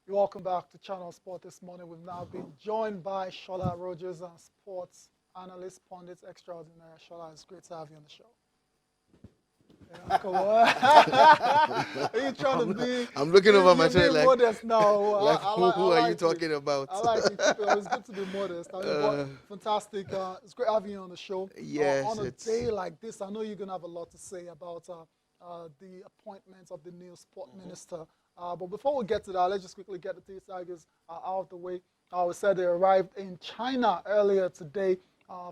Welcome back to Channel Sport this morning. We've now been joined by Shola Rogers, and sports analyst, pundit extraordinaire. Shola, it's great to have you on the show. Yeah, come on. Are you trying to be? I'm looking over my shoulder like modest now. like who are you talking about? I like it. It's good to be modest. I mean, but fantastic. It's great having you on the show. Yes, on a day like this, I know you're gonna have a lot to say about the appointment of the new sport minister. But before we get to that, let's just quickly get the three Tigers out of the way. We said they arrived in China earlier today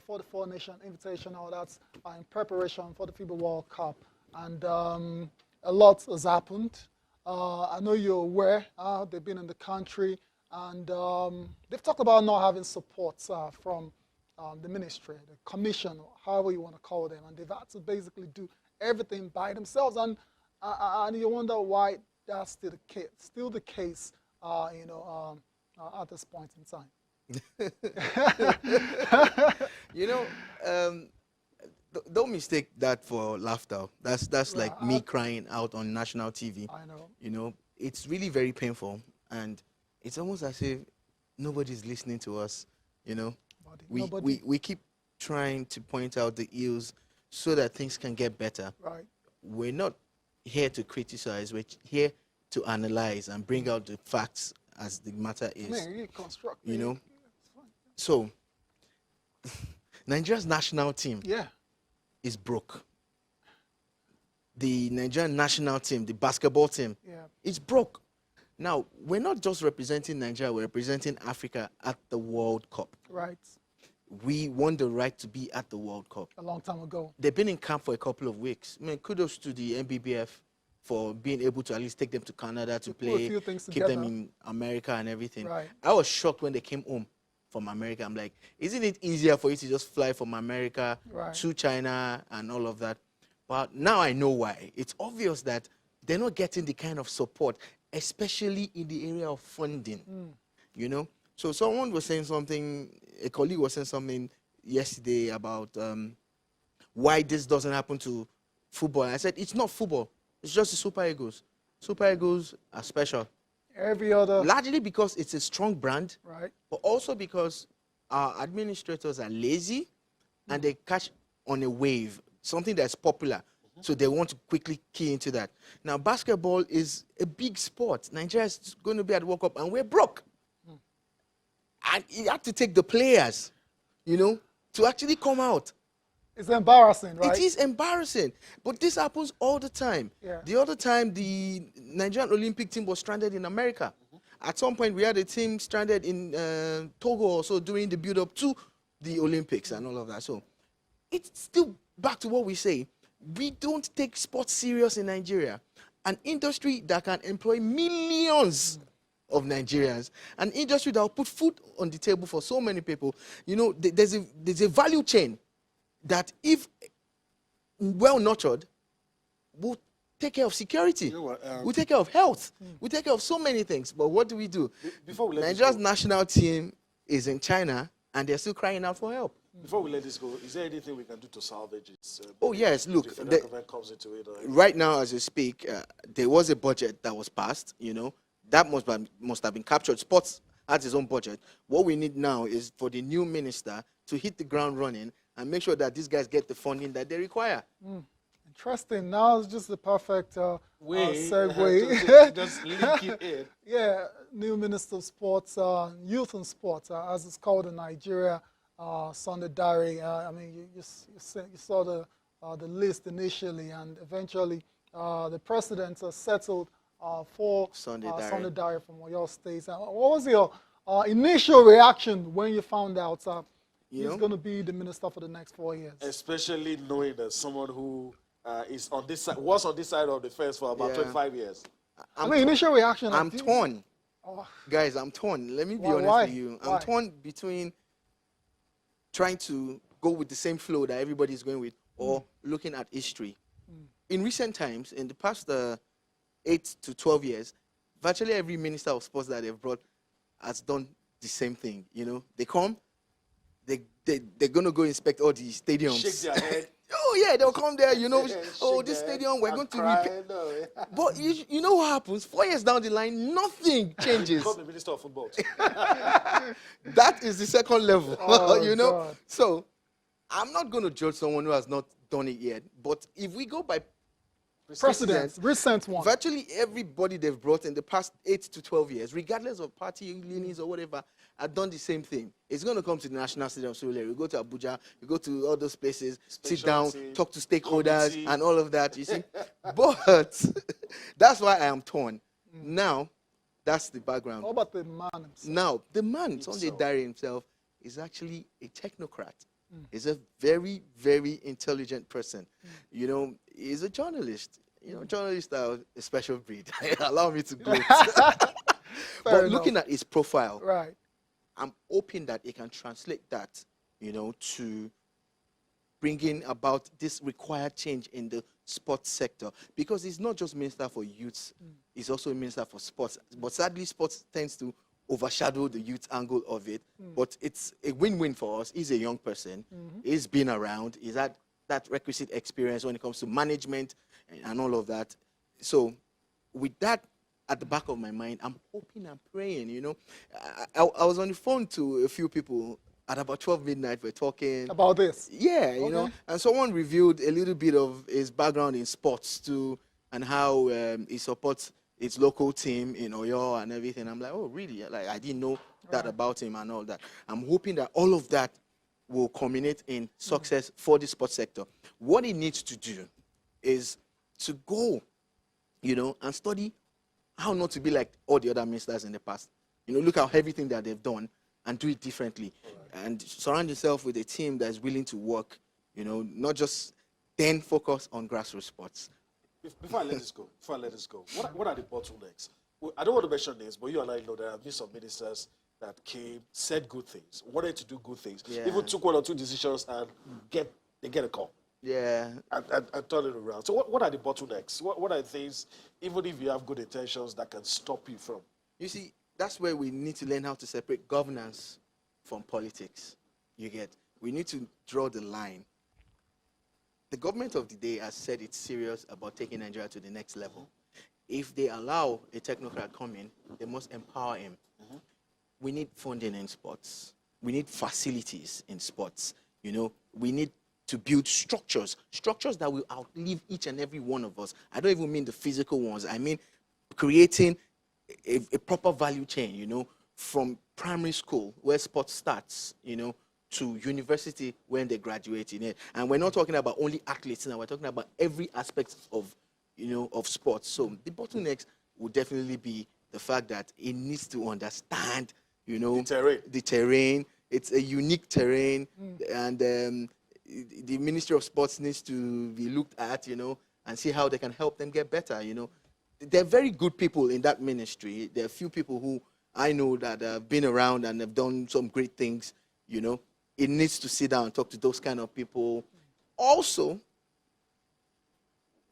for the Four Nation Invitational. That's in preparation for the FIBA World Cup. And a lot has happened. I know you're aware. They've been in the country, and they've talked about not having support from the ministry, the commission, however you want to call them. And they've had to basically do everything by themselves. And you wonder why that's still the case, at this point in time. Don't mistake that for laughter. That's like me crying out on national TV. I know. It's really very painful, and it's almost as if nobody's listening to us. We keep trying to point out the ills so that things can get better. Right. We're not here to criticize. We're here to analyze and bring out the facts as the matter is. Man, construct. So, Nigeria's national team is broke. The Nigerian national team, the basketball team, is broke. Now, we're not just representing Nigeria, we're representing Africa at the World Cup. Right. We won the right to be at the World Cup. A long time ago. They've been in camp for a couple of weeks. I mean, kudos to the NBBF for being able to at least take them to Canada to play, keep them in America and everything. Right. I was shocked when they came home from America. I'm like, isn't it easier for you to just fly from America to China and all of that? But now I know why. It's obvious that they're not getting the kind of support, especially in the area of funding, So someone was saying something, a colleague was saying something yesterday about why this doesn't happen to football. I said, it's not football. It's just the Super Eagles. Super Eagles are special. Every other. Largely because it's a strong brand, right? But also because our administrators are lazy and they catch on a wave, something that's popular. So they want to quickly key into that. Now, basketball is a big sport. Nigeria is going to be at the World Cup, and we're broke. And you have to take the players, to actually come out. It's embarrassing, right? It is embarrassing. But this happens all the time. Yeah. The other time, the Nigerian Olympic team was stranded in America. At some point, we had a team stranded in Togo also during the build-up to the Olympics and all of that. So it's still back to what we say. We don't take sports serious in Nigeria. An industry that can employ millions of Nigerians, an industry that will put food on the table for so many people. There's a value chain that, if well nurtured, will take care of security. We'll take care of health. We'll take care of so many things. But what do we do? Nigeria's national team is in China, and they're still crying out for help. Before we let this go, is there anything we can do to salvage it? Oh, yes. Look, if the government comes into it, right now, as we speak, there was a budget that was passed, That must have been captured. Sports has its own budget. What we need now is for the new minister to hit the ground running and make sure that these guys get the funding that they require. Interesting. Now it's just the perfect segue. Just link it in. Yeah, new Minister of Sports, Youth and Sports, as it's called in Nigeria, Sunday Diary. I mean, you saw the list initially, and eventually the president settled for Sunday Diary from Oyo State. What was your initial reaction when you found out he's going to be the minister for the next 4 years? Especially knowing that someone who is on this side, was on this side of the fence for about 25 years. Initial reaction. I'm torn. Guys, I'm torn. Let me be honest with you. I'm torn between trying to go with the same flow that everybody's going with or looking at history. In recent times, in the past 8 to 12 years, virtually every minister of sports that they've brought has done the same thing. They come, they're going to go inspect all the stadiums. Shake their head. Oh, yeah, they'll come there, you know, oh, Shake this their stadium, we're head going and to cry, repair. no. But you know what happens? 4 years down the line, nothing changes. Become the minister of football. too. That is the second level, Oh, you know. God. So I'm not going to judge someone who has not done it yet. But if we go by Presidents, recent one. virtually everybody they've brought in the past 8 to 12 years, regardless of party leanings or whatever, have done the same thing. It's going to come to the National Stadium of Surulere. We go to Abuja, we go to all those places, sit down, team, talk to stakeholders, committee. and all of that, you see. But that's why I am torn. Now, that's the background. What about the man himself? Now, the man, Sunday Dare himself, is actually a technocrat. He's a very, very intelligent person. You know, he's a journalist. You know, journalists are a special breed. Allow me to gloat. But looking at his profile, Right. I'm hoping that he can translate that, you know, to bringing about this required change in the sports sector. Because he's not just minister for youth, he's also a minister for sports. But sadly, sports tends to overshadow the youth angle of it. But it's a win-win for us. He's a young person. He's been around. He's had that requisite experience when it comes to management and all of that. So with that at the back of my mind, I'm hoping and praying, you know. I was on the phone to a few people at about 12 midnight. We're talking About this. yeah, you know, and someone revealed a little bit of his background in sports too, and how he supports its local team in Oyo and everything. I'm like, oh, really? Like, I didn't know that about him and all that. I'm hoping that all of that will culminate in success for the sports sector. What he needs to do is to go, you know, and study how not to be like all the other ministers in the past. You know, look at everything that they've done and do it differently. And surround yourself with a team that is willing to work, you know, not just then focus on grassroots sports. Before I let this go, what are the bottlenecks? Well, I don't want to mention names, but you and I know there have been some ministers that came, said good things, wanted to do good things, Yeah. even took 1 or 2 decisions and they get a call Yeah. and turn it around. So what are the bottlenecks? What are the things, even if you have good intentions, that can stop you from? You see, that's where we need to learn how to separate governance from politics. You get? We need to draw the line. The government of the day has said it's serious about taking Nigeria to the next level. If they allow a technocrat come in, they must empower him. We need funding in sports. We need facilities in sports. You know, we need to build structures that will outlive each and every one of us. I don't even mean the physical ones. I mean creating a proper value chain, you know, from primary school where sports starts, you know, to university when they graduate in it. And we're not talking about only athletes now, we're talking about every aspect of, you know, of sports. So the bottlenecks would definitely be the fact that it needs to understand, you know, the terrain. It's a unique terrain, and the Ministry of Sports needs to be looked at, you know, and see how they can help them get better, you know. They're very good people in that ministry. There are a few people who I know that have been around and have done some great things, you know. It needs to sit down and talk to those kind of people. Also,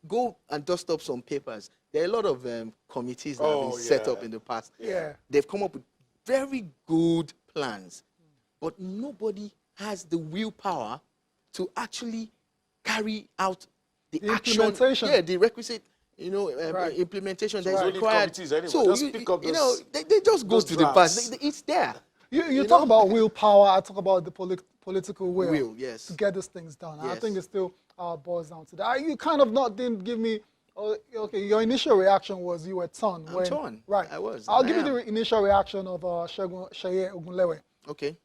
go and dust up some papers. There are a lot of committees that have been set up in the past. Yeah. They've come up with very good plans, but nobody has the willpower to actually carry out the action. implementation. Yeah, the requisite, you know, Right. implementation So that is we need required. committees anyway. So Just you, pick up you those- know, they just go those to the drafts. past. It's there. You talk about willpower, I talk about the political will. Will, yes. To get these things done. I Yes. think it still boils down to that. You kind of didn't give me, okay, your initial reaction was you were torn. I'm torn. Right. I was. I'll I give you am. the initial reaction of Sheye Ogunlewe. Okay.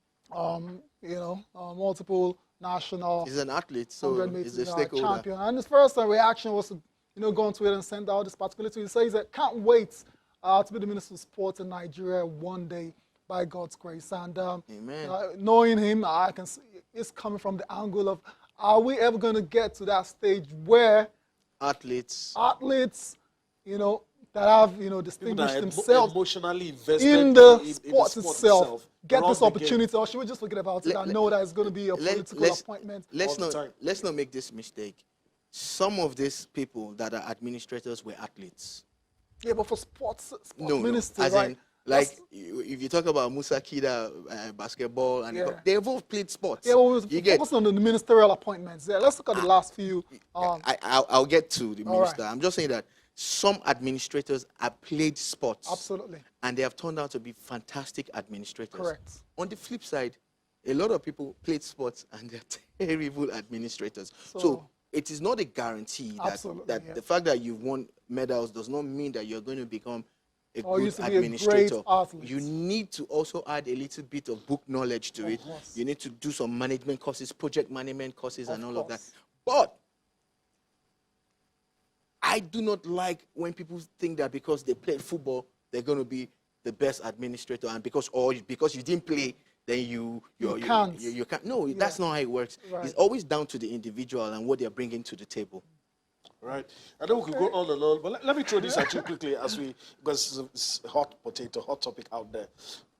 You know, multiple national He's an athlete, so 100 he's a meters stakeholder. champion. And his first reaction was to, you know, go on Twitter and send out this particular tweet. He says that can't wait to be the Minister of Sport in Nigeria one day by God's grace. And Amen. knowing him, I can see it's coming from the angle of, are we ever going to get to that stage where Athletes. athletes, you know, that have, you know, People that distinguished are themselves emotionally invested in the in sports the sport itself, get run this the game. opportunity, or should we just forget about it and know that it's going to be a political appointment? all the time. Let's not make this mistake. Some of these people that are administrators were athletes. Yeah, but for sports No, minister, as right? in, Like, if you talk about Musa Kida, basketball, and Yeah. they've all played sports. Yeah, well, You focus on the ministerial appointments. Yeah, let's look at the last few. I'll get to the all minister. right. I'm just saying that some administrators have played sports. Absolutely. And they have turned out to be fantastic administrators. Correct. On the flip side, a lot of people played sports and they're terrible administrators. So it is not a guarantee that the fact that you've won medals does not mean that you're going to become a good administrator. You need to also add a little bit of book knowledge to it. You need to do some management courses, project management courses, and all of that. But I do not like when people think that because they play football, they're going to be the best administrator, and because you didn't play, then you can't. No, that's not how it works. Right. It's always down to the individual and what they're bringing to the table. Right. I know we could go on and on, but let me throw this at you quickly because it's a hot topic out there.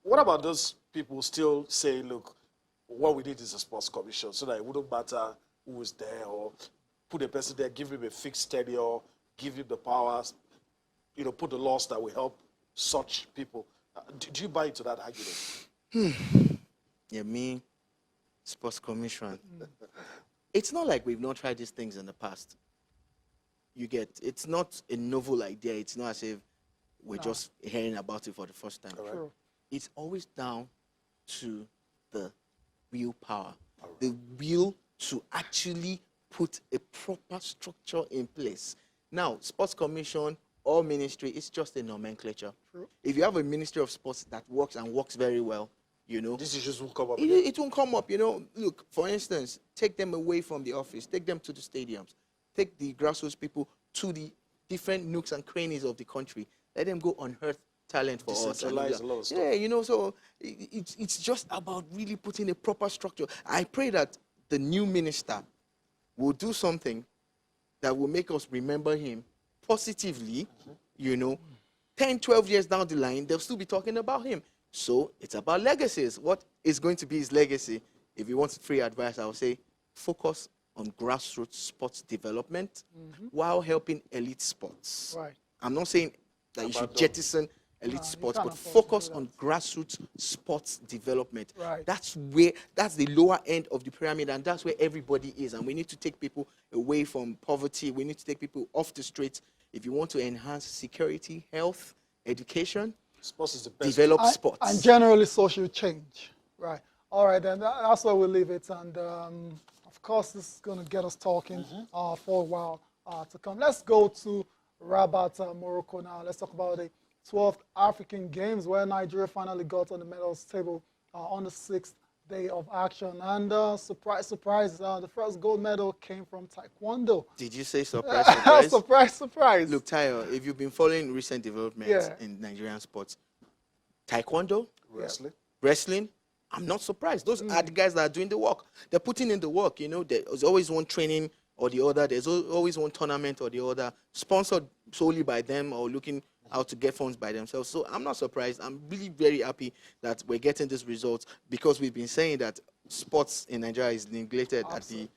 What about those people still saying, look, what we need is a sports commission so that it wouldn't matter who is there, or put a person there, give him a fixed tenure, give him the powers, put the laws that will help such people. Do you buy into that argument? Yeah, me, sports commission. It's not like we've not tried these things in the past. It's not a novel idea. It's not as if we're just hearing about it for the first time. True. It's always down to the willpower, the will to actually put a proper structure in place. Now, sports commission or ministry is just a nomenclature. True. If you have a ministry of sports that works and works very well, these issues won't come up. It won't come up. Look, for instance, take them away from the office, take them to the stadiums, take the grassroots people to the different nooks and crannies of the country. Let them go unearth talent for us. A lot of stuff. Yeah, so it's just about really putting a proper structure. I pray that the new minister will do something that will make us remember him positively. 10, 12 years down the line, they'll still be talking about him. So it's about legacies. What is going to be his legacy? If you want free advice, I would say focus on grassroots sports development while helping elite sports. Right. I'm not saying that you should jettison elite sports, but focus on grassroots sports development. Right. That's the lower end of the pyramid, and that's where everybody is. And we need to take people away from poverty. We need to take people off the streets. If you want to enhance security, health, education, sports is the best. Develop sports. And generally social change. Right. All right, then that's where we'll leave it. And of course, this is going to get us talking for a while to come. Let's go to Rabat, Morocco now. Let's talk about the 12th African Games, where Nigeria finally got on the medals table on the 6th day of action. And surprise, surprise, the first gold medal came from Taekwondo. Did you say surprise, surprise? Surprise, surprise. Look, Tayo, if you've been following recent developments in Nigerian sports, Taekwondo, wrestling, I'm not surprised. Those are the guys that are doing the work. They're putting in the work, There's always one training or the other. There's always one tournament or the other, sponsored solely by them or looking how to get funds by themselves. So I'm not surprised. I'm really very happy that we're getting these results, because we've been saying that sports in Nigeria is neglected at the,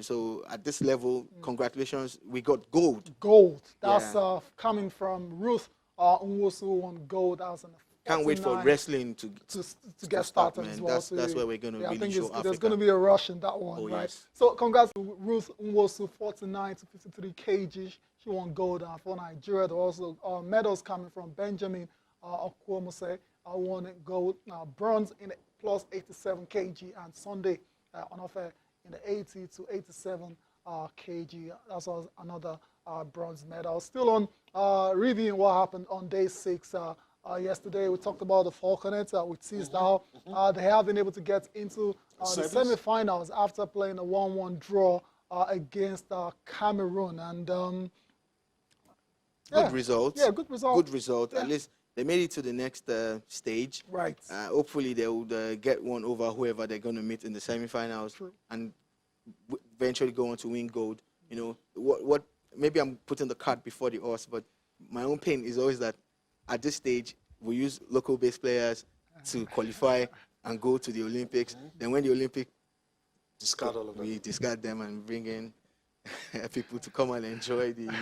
so at this level, congratulations, we got gold. Gold. That's coming from Ruth Nwosu, who won gold. That was in the Can't wait for wrestling to get started as well. That's where we're going to really show Africa. There's going to be a rush in that one, right? Yes. So congrats to Ruth Nwosu, 49 to 53 kg. She won gold for Nigeria. There were also medals coming from Benjamin Okwomose, won gold, bronze in the plus 87 kg, and Sunday Onofe in the 80 to 87 kg. That was another bronze medal. Still on reviewing what happened on day 6. Yesterday, we talked about the Falconets. We teased how they have been able to get into the semi-finals after playing a 1-1 draw against Cameroon. And good result. Yeah, good result. Good result. Yeah. At least they made it to the next stage. Right. Hopefully, they will get one over whoever they're going to meet in the semi-finals. True. And eventually go on to win gold. What? Maybe I'm putting the cart before the horse, but my own pain is always that at this stage, we use local-based players to qualify and go to the Olympics. Then when the Olympics, discard all of them. We discard them and bring in people to come and enjoy the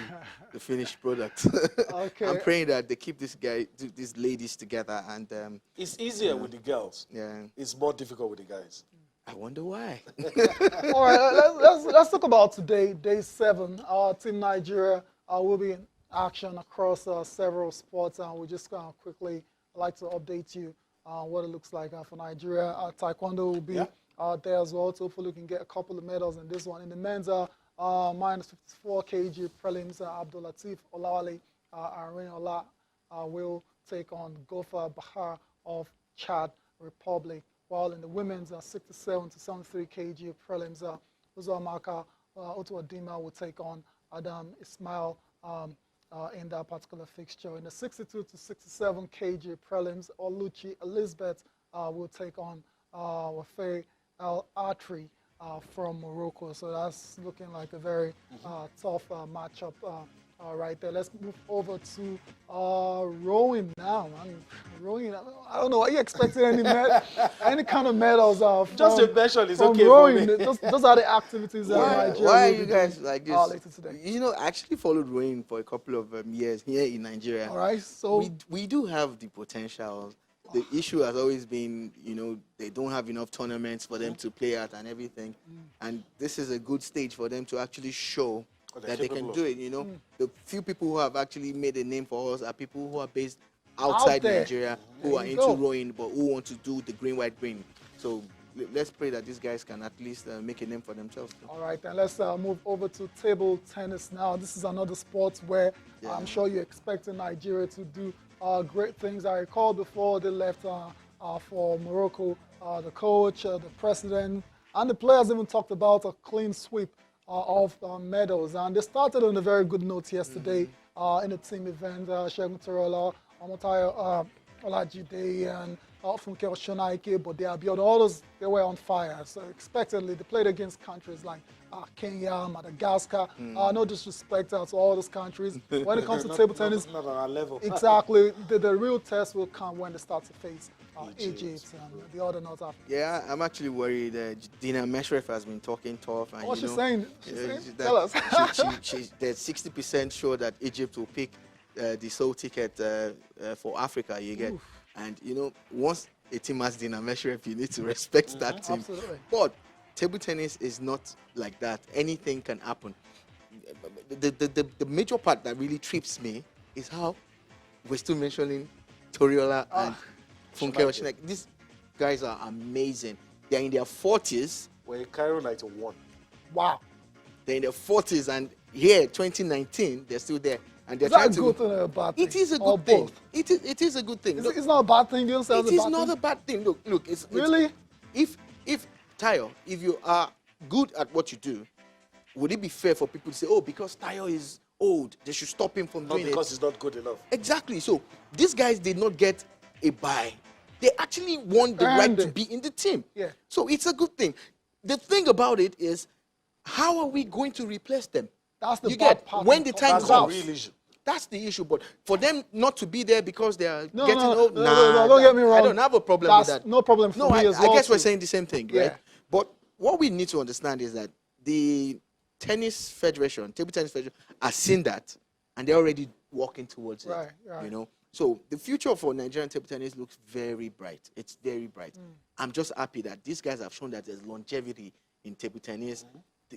finished product. Okay. I'm praying that they keep these ladies together, and It's easier with the girls. yeah, It's more difficult with the guys. I wonder why. All right, let's talk about today, day 7. Our team Nigeria will be in action across several sports, and we just quickly like to update you on what it looks like for Nigeria. Taekwondo will be there as well, so hopefully we can get a couple of medals in this one. In the men's minus 54 kg prelims, Abdul Latif Olawale and Rin Ola will take on Gofar Bahar of Chad Republic. While in the women's 67 to 73 kg prelims, Uzamaka Otuadima will take on Adam Ismail in that particular fixture. In the 62 to 67 kg prelims, Oluchi Elizabeth will take on Wafay Al Atri from Morocco. So that's looking like a very tough matchup right there. Let's move over to rowing now. I mean, rowing, I don't know. Are you expecting any kind of medals? Just a mention is okay rowing. for me. Those are the activities that Nigeria Why are will you be guys doing, like this? later today. You know, I actually followed rowing for a couple of years here in Nigeria. All right, so We do have the potential. The issue has always been, you know, they don't have enough tournaments for them to play at and everything. And this is a good stage for them to actually show that they can do it, you know. The few people who have actually made a name for us are people who are based outside there. Nigeria, who There are you into go. rowing, but who want to do the green, white, green. So let's pray that these guys can at least make a name for themselves. all right, then let's move over to table tennis now. This is another sport where I'm sure you're expecting Nigeria to do great things. I recall before they left for Morocco, the coach, the president, and the players even talked about a clean sweep of medals. And they started on a very good note yesterday in the team event. Shegun Torola, Omotayo Olajide, and Funke Oshonaike, but all those, they were on fire. So expectedly, they played against countries like Kenya, Madagascar. No disrespect to all those countries. When it comes to table tennis, not on our level. exactly, the real test will come when they start to face Egypt and the other North Africa. Yeah, I'm actually worried. Dina Meshref has been talking tough. And, What's you she know, saying? Tell us. There's 60% sure that Egypt will pick the sole ticket for Africa, you get. Oof. And, you know, once a team has Dina Meshref, you need to respect that team. Absolutely. But table tennis is not like that. Anything can happen. The major part that really trips me is how we're still mentioning Toriola and Funke Oshinek. These guys are amazing. They're in their 40s. We're in Cairo 91. Wow. They're in their 40s, and here, 2019, they're still there. And they're Is that trying a to. good thing or a bad thing? It is a Or good thing. both? It is a good thing. Look, It's not a bad thing. You don't say it it's a is bad not thing? a bad thing. Look. It's Really? If Tayo, if you are good at what you do, would it be fair for people to say, oh, because Tayo is old, they should stop him from Not doing because it? it's not good enough. Exactly. So these guys did not get a buy. They actually won the right to be in the team. Yeah. So it's a good thing. The thing about it is, how are we going to replace them? That's the You bad get part. when the time That's the comes. real issue. That's the issue. But for them not to be there because they are No, getting no, old, no, nah, don't get me wrong. I don't have a problem That's with that. no problem for No, me I as well, guess we're too. saying the same thing, Yeah. right? But what we need to understand is that the tennis federation, table tennis federation, has seen that, and they're already walking towards it. Right. You know, so the future for Nigerian table tennis looks very bright. It's very bright. I'm just happy that these guys have shown that there's longevity in table tennis.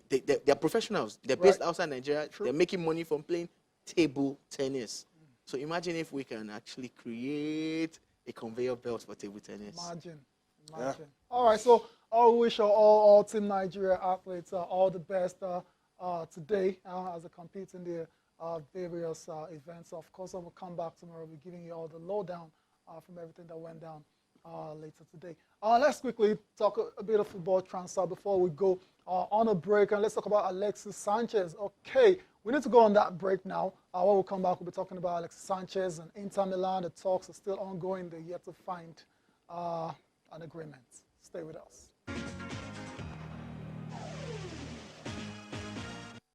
They're professionals. They're based outside Nigeria. True. They're making money from playing table tennis. So imagine if we can actually create a conveyor belt for table tennis. Imagine. All right, so I wish all Team Nigeria athletes all the best today as they compete in the various events. Of course, I will come back tomorrow. We'll be giving you all the lowdown from everything that went down later today. Let's quickly talk a bit of football transfer before we go on a break, and let's talk about Alexis Sanchez. Okay, we need to go on that break now. When we'll come back, we'll be talking about Alexis Sanchez and Inter Milan. The talks are still ongoing. They're yet to find an agreement. Stay with us.